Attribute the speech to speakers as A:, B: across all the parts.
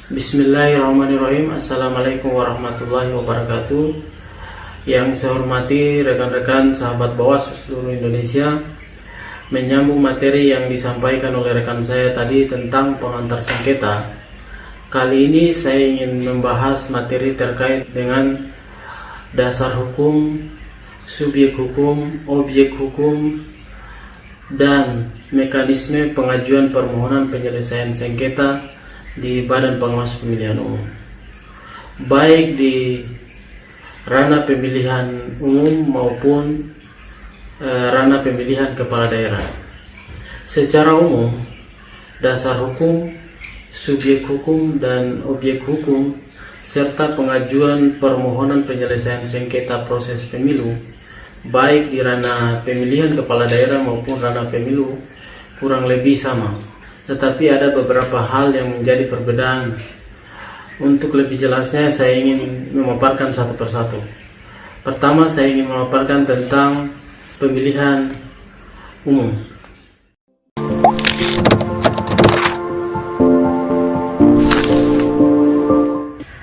A: Bismillahirrahmanirrahim. Assalamualaikum warahmatullahi wabarakatuh. Yang saya hormati rekan-rekan sahabat Bawaslu seluruh Indonesia, menyambung materi yang disampaikan oleh rekan saya tadi tentang pengantar sengketa. Kali ini saya ingin membahas materi terkait dengan dasar hukum, subjek hukum, objek hukum, dan mekanisme pengajuan permohonan penyelesaian sengketa di Badan Pengawas Pemilihan Umum, baik di ranah pemilihan umum maupun ranah pemilihan kepala daerah. Secara umum, dasar hukum, subjek hukum, dan objek hukum serta pengajuan permohonan penyelesaian sengketa proses pemilu baik di ranah pemilihan kepala daerah maupun ranah pemilu kurang lebih sama. Tetapi ada beberapa hal yang menjadi perbedaan. Untuk lebih jelasnya saya ingin memaparkan satu persatu. Pertama, saya ingin memaparkan tentang pemilihan umum.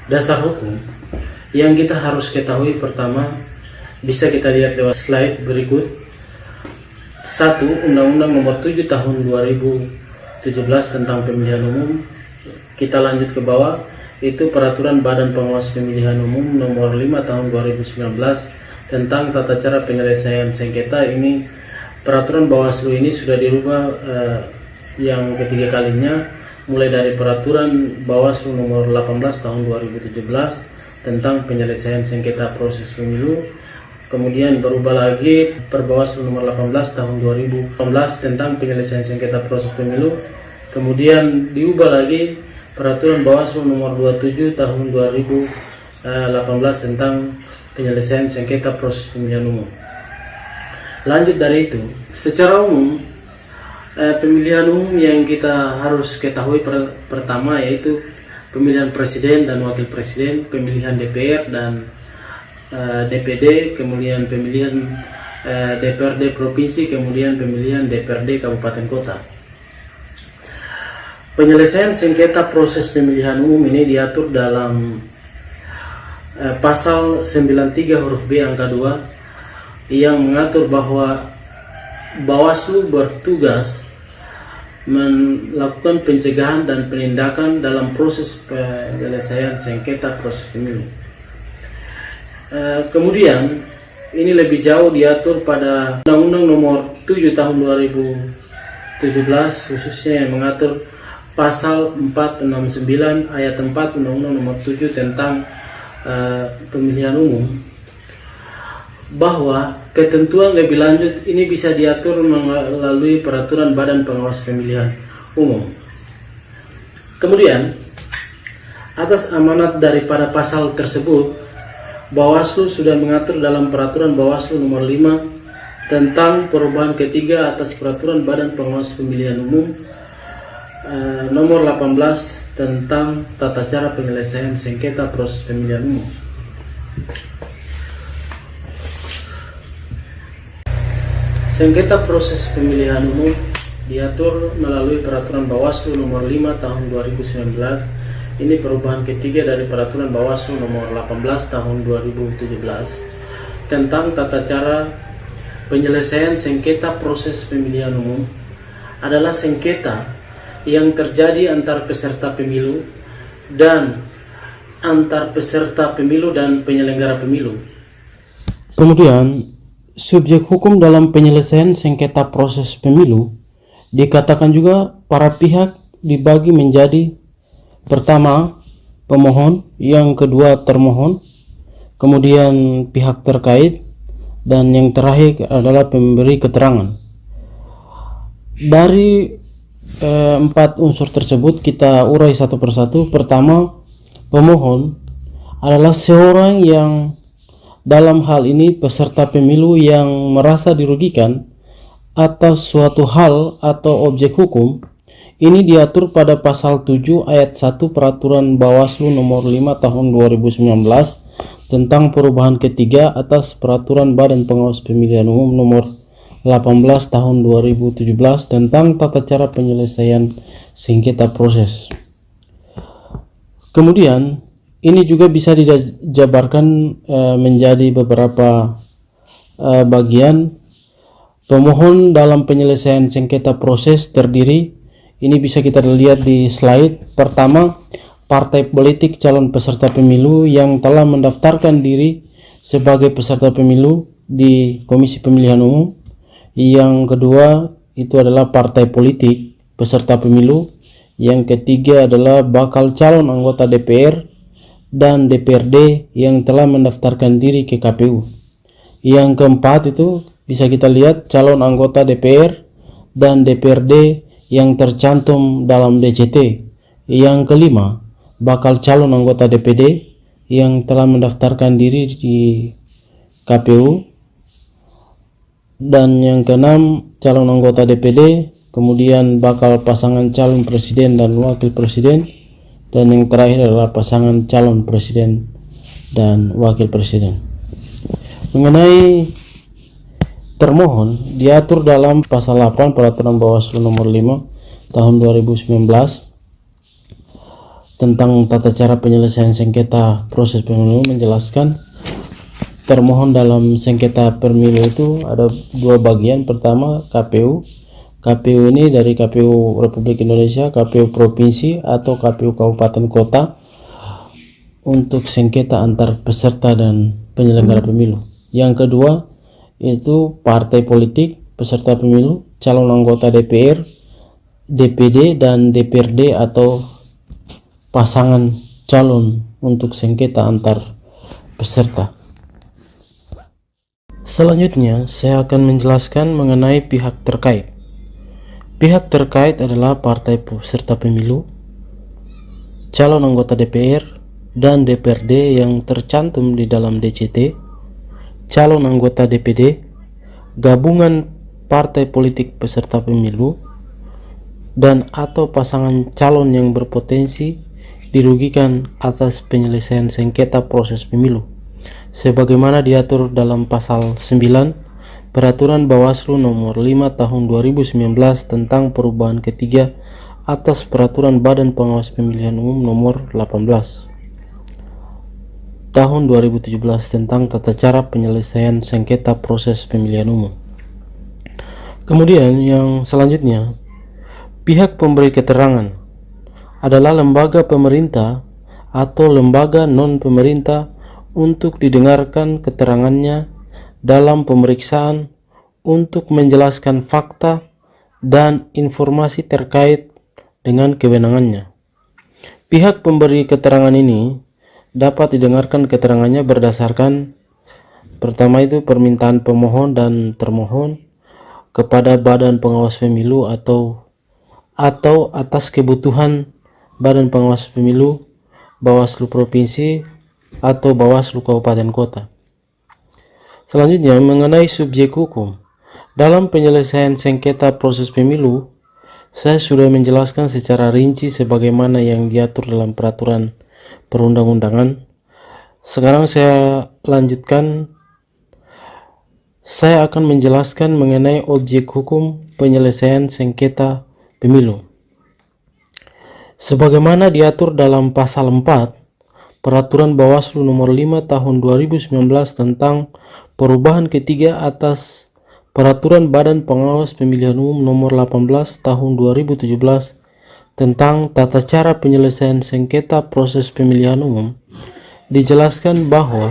A: Dasar hukum yang kita harus ketahui pertama bisa kita lihat lewat slide berikut. 1. Undang-Undang Nomor 7 Tahun 2017 tentang pemilihan umum. Kita lanjut ke bawah, itu Peraturan Badan Pengawas Pemilihan Umum Nomor 5 Tahun 2019 tentang tata cara penyelesaian sengketa. Ini peraturan Bawaslu ini sudah dirubah yang ketiga kalinya, mulai dari Peraturan Bawaslu Nomor 18 Tahun 2017 tentang penyelesaian sengketa proses pemilu. Kemudian berubah lagi Perbawaslu Nomor 18 Tahun 2018 tentang penyelesaian sengketa proses pemilu. Kemudian diubah lagi Peraturan Bawaslu Nomor 27 Tahun 2018 tentang penyelesaian sengketa proses pemilihan umum. Lanjut dari itu, secara umum pemilihan umum yang kita harus ketahui pertama yaitu pemilihan presiden dan wakil presiden, pemilihan DPR dan DPD, kemudian pemilihan DPRD provinsi, kemudian pemilihan DPRD kabupaten kota. Penyelesaian sengketa proses pemilihan umum ini diatur dalam pasal 93 huruf B angka 2 yang mengatur bahwa Bawaslu bertugas melakukan pencegahan dan penindakan dalam proses penyelesaian sengketa proses pemilu. Kemudian ini lebih jauh diatur pada Undang-Undang Nomor 7 Tahun 2017 khususnya yang mengatur pasal 469 ayat 4 Undang-Undang Nomor 7 tentang pemilihan umum, bahwa ketentuan lebih lanjut ini bisa diatur melalui Peraturan Badan Pengawas Pemilihan Umum. Kemudian atas amanat daripada pasal tersebut, Bawaslu sudah mengatur dalam Peraturan Bawaslu Nomor 5 tentang perubahan ketiga atas Peraturan Badan Pengawas Pemilihan Umum Nomor 18 tentang tata cara penyelesaian sengketa proses pemilihan umum. Sengketa proses pemilihan umum diatur melalui Peraturan Bawaslu Nomor 5 Tahun 2019. Ini perubahan ketiga dari Peraturan Bawaslu Nomor 18 Tahun 2017 tentang tata cara penyelesaian sengketa proses pemilihan umum. Adalah sengketa yang terjadi antar peserta pemilu dan antar peserta pemilu dan penyelenggara pemilu. Kemudian, subjek hukum dalam penyelesaian sengketa proses pemilu dikatakan juga para pihak dibagi menjadi: pertama, pemohon, yang kedua termohon, kemudian pihak terkait, dan yang terakhir adalah pemberi keterangan. Dari empat unsur tersebut kita urai satu persatu. Pertama, pemohon adalah seorang yang dalam hal ini peserta pemilu yang merasa dirugikan atas suatu hal atau objek hukum. Ini diatur pada pasal 7 ayat 1 Peraturan Bawaslu Nomor 5 Tahun 2019 tentang perubahan ketiga atas Peraturan Badan Pengawas Pemilihan Umum Nomor 18 Tahun 2017 tentang tata cara penyelesaian sengketa proses. Kemudian ini juga bisa dijabarkan menjadi beberapa bagian. Pemohon dalam penyelesaian sengketa proses terdiri, ini bisa kita lihat di slide. Pertama, partai politik calon peserta pemilu yang telah mendaftarkan diri sebagai peserta pemilu di Komisi Pemilihan Umum. Yang kedua itu adalah partai politik peserta pemilu. Yang ketiga adalah bakal calon anggota DPR dan DPRD yang telah mendaftarkan diri ke KPU. Yang keempat itu bisa kita lihat calon anggota DPR dan DPRD yang tercantum dalam DCT. Yang kelima, bakal calon anggota DPD yang telah mendaftarkan diri di KPU. Dan yang keenam, calon anggota DPD, kemudian bakal pasangan calon presiden dan wakil presiden, dan yang terakhir adalah pasangan calon presiden dan wakil presiden. Mengenai termohon diatur dalam pasal 8 Peraturan Bawaslu nomor 5 tahun 2019 tentang tata cara penyelesaian sengketa proses pemilu, menjelaskan termohon dalam sengketa pemilu itu ada dua bagian. Pertama, KPU. KPU ini dari KPU Republik Indonesia, KPU Provinsi atau KPU Kabupaten Kota untuk sengketa antar peserta dan penyelenggara pemilu. Yang kedua itu partai politik peserta pemilu, calon anggota DPR, DPD dan DPRD atau pasangan calon untuk sengketa antar peserta. Selanjutnya saya akan menjelaskan mengenai pihak terkait. Pihak terkait adalah partai peserta pemilu, calon anggota DPR dan DPRD yang tercantum di dalam DCT, calon anggota DPD, gabungan partai politik peserta pemilu, dan atau pasangan calon yang berpotensi dirugikan atas penyelesaian sengketa proses pemilu, sebagaimana diatur dalam pasal 9 Peraturan Bawaslu nomor 5 tahun 2019 tentang perubahan ketiga atas Peraturan Badan Pengawas Pemilihan Umum nomor 18 tahun 2017 tentang tata cara penyelesaian sengketa proses pemilihan umum. Kemudian yang selanjutnya, pihak pemberi keterangan adalah lembaga pemerintah atau lembaga non-pemerintah untuk didengarkan keterangannya dalam pemeriksaan untuk menjelaskan fakta dan informasi terkait dengan kewenangannya. Pihak pemberi keterangan ini dapat didengarkan keterangannya berdasarkan pertama itu permintaan pemohon dan termohon kepada Badan Pengawas Pemilu atau atas kebutuhan Badan Pengawas Pemilu, Bawaslu Provinsi atau Bawaslu Kabupaten Kota. Selanjutnya mengenai subjek hukum. Dalam penyelesaian sengketa proses pemilu, saya sudah menjelaskan secara rinci sebagaimana yang diatur dalam peraturan perundang-undangan. Sekarang saya lanjutkan. Saya akan menjelaskan mengenai objek hukum penyelesaian sengketa pemilu. Sebagaimana diatur dalam pasal 4 Peraturan Bawaslu nomor 5 tahun 2019 tentang perubahan ketiga atas Peraturan Badan Pengawas Pemilihan Umum nomor 18 tahun 2017 tentang tata cara penyelesaian sengketa proses pemilihan umum, dijelaskan bahwa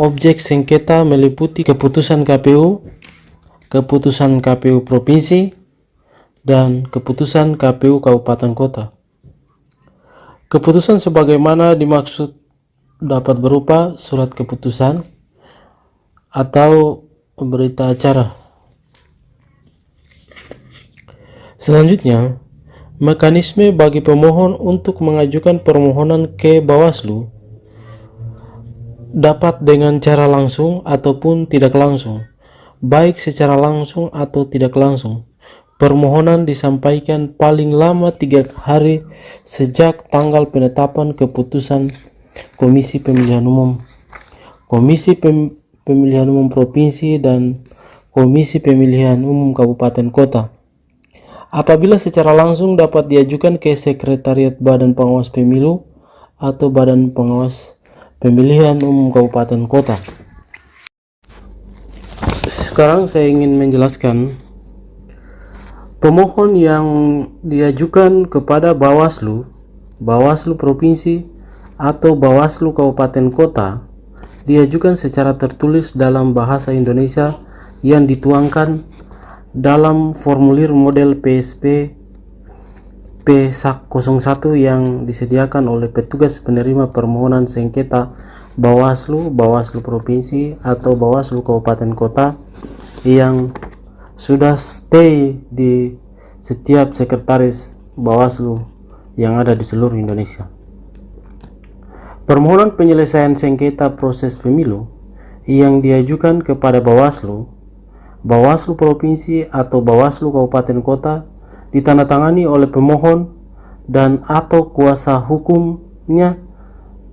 A: objek sengketa meliputi keputusan KPU, keputusan KPU Provinsi, dan keputusan KPU Kabupaten Kota. Keputusan sebagaimana dimaksud dapat berupa surat keputusan atau berita acara. Selanjutnya, mekanisme bagi pemohon untuk mengajukan permohonan ke Bawaslu dapat dengan cara langsung ataupun tidak langsung. Baik secara langsung atau tidak langsung, permohonan disampaikan paling lama 3 hari sejak tanggal penetapan keputusan Komisi Pemilihan Umum, Komisi Pemilihan Umum Provinsi, dan Komisi Pemilihan Umum Kabupaten Kota. Apabila secara langsung dapat diajukan ke Sekretariat Badan Pengawas Pemilu atau Badan Pengawas Pemilihan Umum Kabupaten Kota. Sekarang saya ingin menjelaskan pemohon yang diajukan kepada Bawaslu Provinsi atau Bawaslu Kabupaten Kota diajukan secara tertulis dalam bahasa Indonesia yang dituangkan dalam formulir model PSP P01 yang disediakan oleh petugas penerima permohonan sengketa Bawaslu Provinsi atau Bawaslu Kabupaten Kota yang sudah stay di setiap sekretaris Bawaslu yang ada di seluruh Indonesia. Permohonan penyelesaian sengketa proses pemilu yang diajukan kepada Bawaslu Provinsi atau Bawaslu Kabupaten Kota ditandatangani oleh pemohon dan atau kuasa hukumnya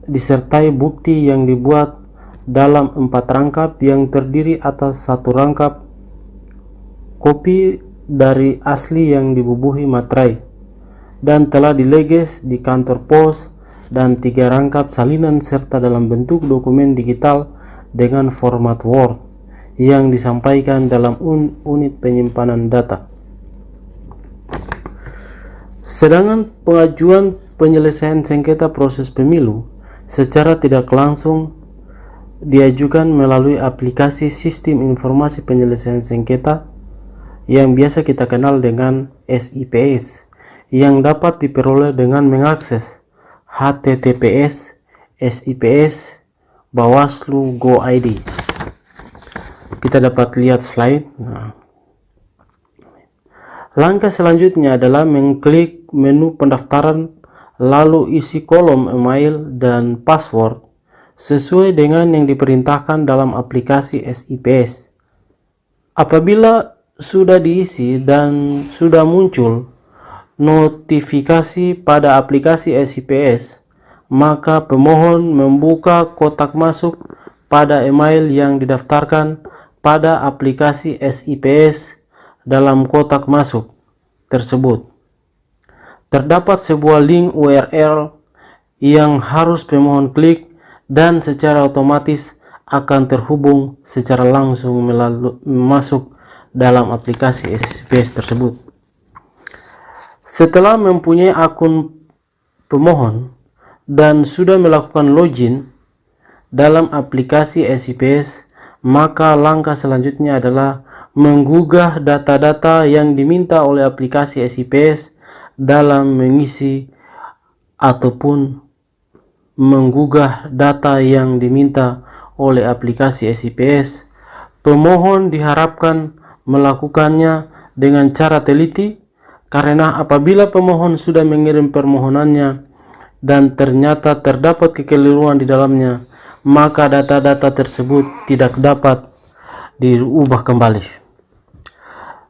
A: disertai bukti yang dibuat dalam 4 rangkap yang terdiri atas 1 rangkap kopi dari asli yang dibubuhi materai dan telah dileges di kantor pos, dan 3 rangkap salinan serta dalam bentuk dokumen digital dengan format Word yang disampaikan dalam unit penyimpanan data. Sedangkan pengajuan penyelesaian sengketa proses pemilu secara tidak langsung diajukan melalui aplikasi Sistem Informasi Penyelesaian Sengketa yang biasa kita kenal dengan SIPS, yang dapat diperoleh dengan mengakses https://sips bawaslu.go.id. Kita dapat lihat slide. Langkah selanjutnya adalah mengklik menu pendaftaran, lalu isi kolom email dan password sesuai dengan yang diperintahkan dalam aplikasi SIPS. Apabila sudah diisi dan sudah muncul notifikasi pada aplikasi SIPS, maka pemohon membuka kotak masuk pada email yang didaftarkan pada aplikasi SIPS. Dalam kotak masuk tersebut terdapat sebuah link URL yang harus pemohon klik dan secara otomatis akan terhubung secara langsung masuk dalam aplikasi SIPS tersebut. Setelah mempunyai akun pemohon dan sudah melakukan login dalam aplikasi SIPS, maka langkah selanjutnya adalah menggugah data-data yang diminta oleh aplikasi SIPS dalam mengisi ataupun menggugah data yang diminta oleh aplikasi SIPS. Pemohon diharapkan melakukannya dengan cara teliti, karena apabila pemohon sudah mengirim permohonannya dan ternyata terdapat kekeliruan di dalamnya, maka data-data tersebut tidak dapat diubah kembali.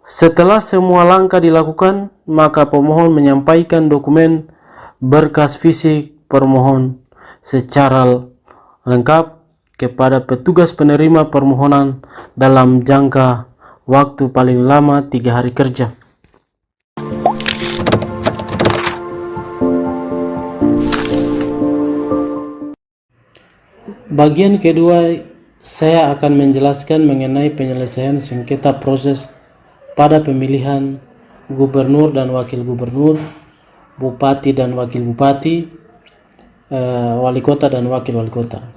A: Setelah semua langkah dilakukan, maka pemohon menyampaikan dokumen berkas fisik permohon secara lengkap kepada petugas penerima permohonan dalam jangka waktu paling lama 3 hari kerja. Bagian kedua, saya akan menjelaskan mengenai penyelesaian sengketa proses pada pemilihan gubernur dan wakil gubernur, bupati dan wakil bupati, wali kota dan wakil wali kota.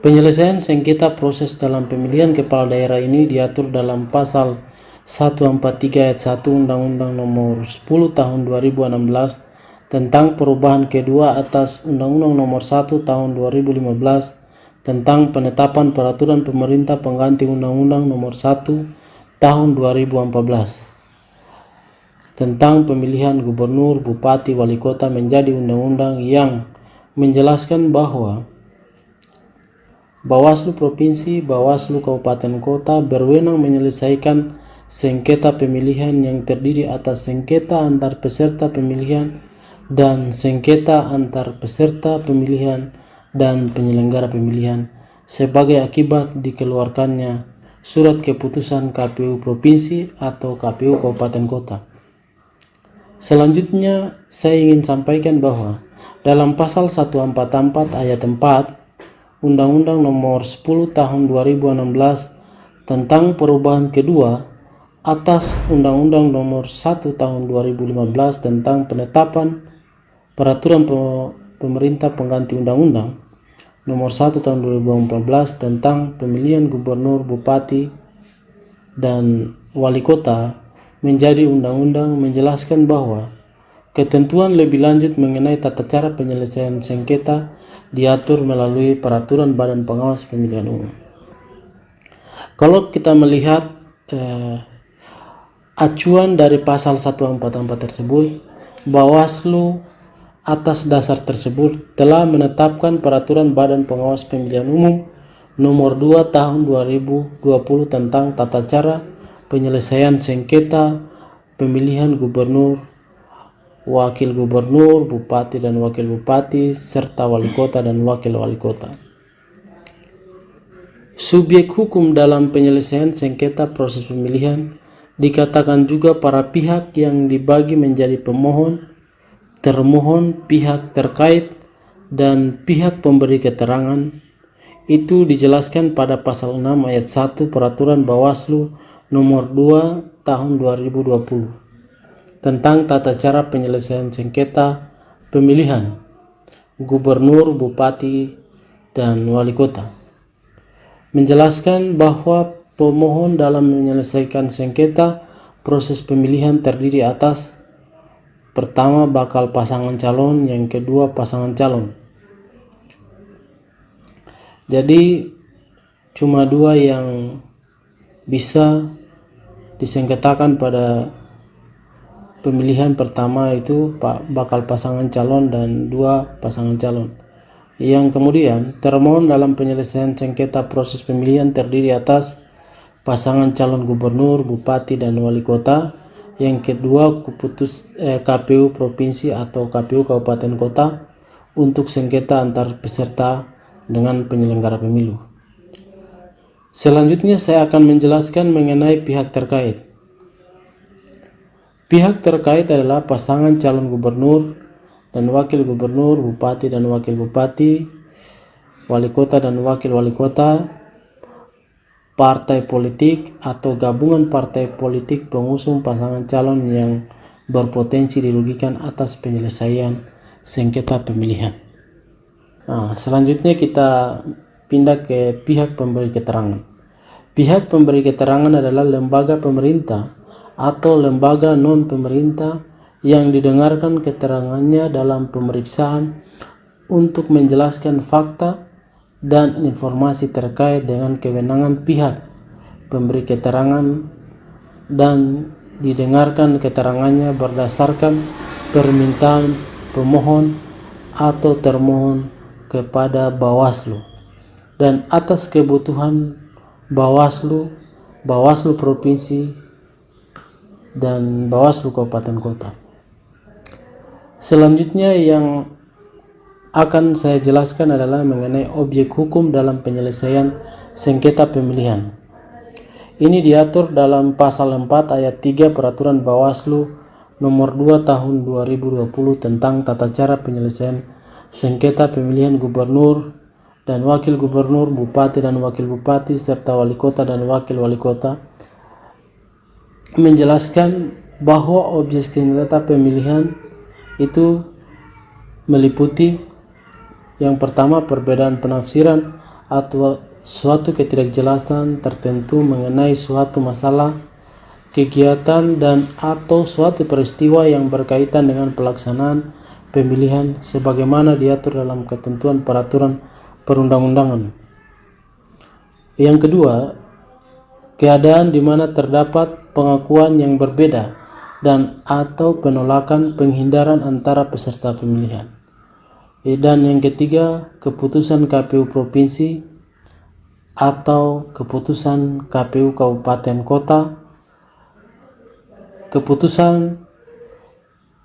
A: Penyelesaian sengketa proses dalam pemilihan kepala daerah ini diatur dalam pasal 143 ayat 1 Undang-Undang Nomor 10 Tahun 2016 tentang perubahan kedua atas Undang-Undang Nomor 1 Tahun 2015 tentang penetapan peraturan pemerintah pengganti Undang-Undang Nomor 1 Tahun 2014 tentang pemilihan gubernur, bupati, wali kota menjadi undang-undang yang menjelaskan bahwa Bawaslu Provinsi, Bawaslu Kabupaten Kota berwenang menyelesaikan sengketa pemilihan yang terdiri atas sengketa antar peserta pemilihan dan sengketa antar peserta pemilihan dan penyelenggara pemilihan sebagai akibat dikeluarkannya surat keputusan KPU Provinsi atau KPU Kabupaten Kota. Selanjutnya, saya ingin sampaikan bahwa dalam pasal 144 ayat 4 Undang-Undang Nomor 10 Tahun 2016 tentang perubahan kedua atas Undang-Undang Nomor 1 Tahun 2015 tentang penetapan peraturan pemerintah pengganti Undang-Undang Nomor 1 Tahun 2014 tentang pemilihan gubernur, bupati, dan wali kota menjadi undang-undang menjelaskan bahwa ketentuan lebih lanjut mengenai tata cara penyelesaian sengketa diatur melalui peraturan Badan Pengawas Pemilihan Umum. Kalau kita melihat acuan dari pasal 144 tersebut, Bawaslu atas dasar tersebut telah menetapkan peraturan Badan Pengawas Pemilihan Umum Nomor 2 Tahun 2020 tentang tata cara penyelesaian sengketa pemilihan gubernur, wakil gubernur, bupati dan wakil bupati, serta wali kota dan wakil wali kota. Subjek hukum dalam penyelesaian sengketa proses pemilihan dikatakan juga para pihak yang dibagi menjadi pemohon, termohon, pihak terkait, dan pihak pemberi keterangan. Itu dijelaskan pada pasal 6 ayat 1 Peraturan Bawaslu Nomor 2 Tahun 2020 tentang tata cara penyelesaian sengketa pemilihan gubernur, bupati, dan wali kota. Menjelaskan bahwa pemohon dalam menyelesaikan sengketa proses pemilihan terdiri atas pertama bakal pasangan calon, yang kedua pasangan calon. Jadi cuma dua yang bisa disengketakan pada pemilihan pertama, itu bakal pasangan calon dan dua pasangan calon. Yang kemudian termohon dalam penyelesaian sengketa proses pemilihan terdiri atas pasangan calon gubernur, bupati, dan wali kota. Yang kedua KPU provinsi atau KPU kabupaten kota untuk sengketa antar peserta dengan penyelenggara pemilu. Selanjutnya saya akan menjelaskan mengenai pihak terkait. Pihak terkait adalah pasangan calon gubernur dan wakil gubernur, bupati dan wakil bupati, wali kota dan wakil wali kota, partai politik atau gabungan partai politik pengusung pasangan calon yang berpotensi dirugikan atas penyelesaian sengketa pemilihan. Selanjutnya kita pindah ke pihak pemberi keterangan. Pihak pemberi keterangan adalah lembaga pemerintah atau lembaga non-pemerintah yang didengarkan keterangannya dalam pemeriksaan untuk menjelaskan fakta dan informasi terkait dengan kewenangan pihak pemberi keterangan, dan didengarkan keterangannya berdasarkan permintaan pemohon atau termohon kepada Bawaslu dan atas kebutuhan Bawaslu, Bawaslu provinsi, dan Bawaslu kabupaten kota. Selanjutnya yang akan saya jelaskan adalah mengenai objek hukum dalam penyelesaian sengketa pemilihan. Ini diatur dalam pasal 4 ayat 3 Peraturan Bawaslu Nomor 2 Tahun 2020 tentang tata cara penyelesaian sengketa pemilihan gubernur dan wakil gubernur, bupati dan wakil bupati, serta wali kota dan wakil wali kota, menjelaskan bahwa objek sengketa pemilihan itu meliputi yang pertama perbedaan penafsiran atau suatu ketidakjelasan tertentu mengenai suatu masalah, kegiatan, dan atau suatu peristiwa yang berkaitan dengan pelaksanaan pemilihan sebagaimana diatur dalam ketentuan peraturan perundang-undangan. Yang kedua, keadaan di mana terdapat pengakuan yang berbeda dan atau penolakan penghindaran antara peserta pemilihan. Dan yang ketiga, keputusan KPU provinsi atau keputusan KPU kabupaten kota. Keputusan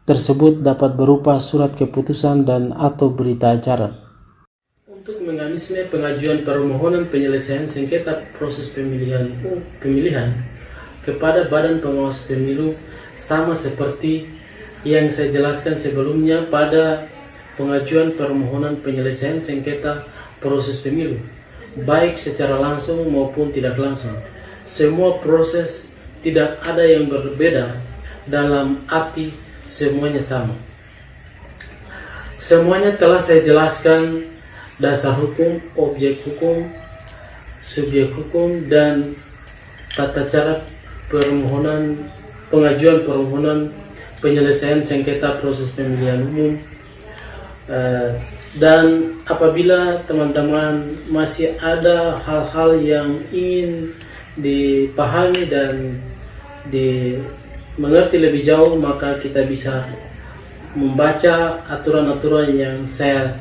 A: tersebut dapat berupa surat keputusan dan atau berita acara. Untuk mekanisme pengajuan permohonan penyelesaian sengketa proses pemilihan kepada Badan Pengawas Pemilu sama seperti yang saya jelaskan sebelumnya pada pengajuan permohonan penyelesaian sengketa proses pemilu, baik secara langsung maupun tidak langsung. Semua proses tidak ada yang berbeda, dalam arti semuanya sama. Semuanya telah saya jelaskan: dasar hukum, objek hukum, subjek hukum, dan tata cara pengajuan permohonan penyelesaian sengketa proses pemilihan umum. Dan apabila teman-teman masih ada hal-hal yang ingin dipahami dan dimengerti lebih jauh, maka kita bisa membaca aturan-aturan yang saya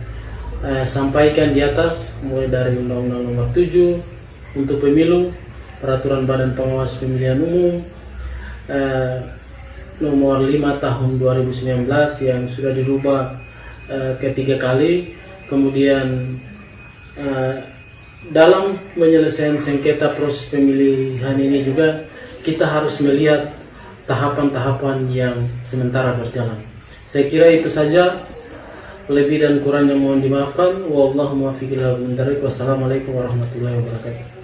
A: sampaikan di atas, mulai dari Undang-Undang Nomor 7 untuk pemilu, Peraturan Badan Pengawas Pemilihan Umum Nomor 5 Tahun 2019 yang sudah dirubah ketiga kali. Kemudian dalam penyelesaian sengketa proses pemilihan ini juga kita harus melihat tahapan-tahapan yang sementara berjalan. Saya kira itu saja. Lebih dan kurangnya mohon dimaafkan. Wallahu muwaffiq ila aqwamit thoriq. Wassalamualaikum warahmatullahi wabarakatuh.